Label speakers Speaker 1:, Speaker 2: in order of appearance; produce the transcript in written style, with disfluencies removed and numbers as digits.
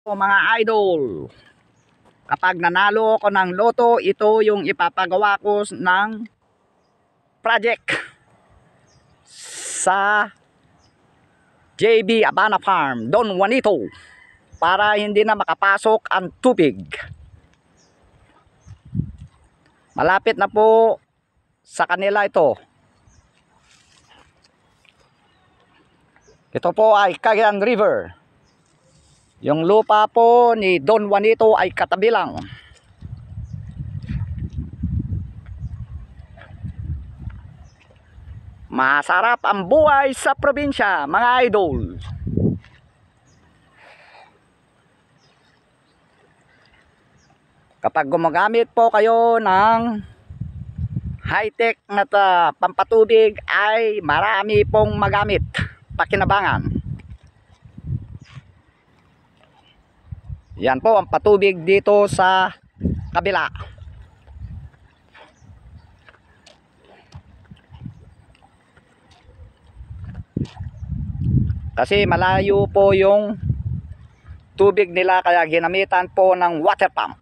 Speaker 1: O mga idol, kapag nanalo ako ng loto, ito yung ipapagawa ko ng project sa JB Abana Farm, Don Juanito, para hindi na makapasok ang tubig. Malapit na po sa kanila ito. Ito po ay Cagayan River. Yung lupa po ni Don Juanito ay katabi lang. Masarap ang buhay sa probinsya, mga idol. Kapag gumagamit po kayo ng high-tech na pampatubig, ay marami pong magamit, pakinabangan. Yan po ang patubig dito sa kabila. Kasi malayo po yung tubig nila, kaya ginamitan po ng water pump.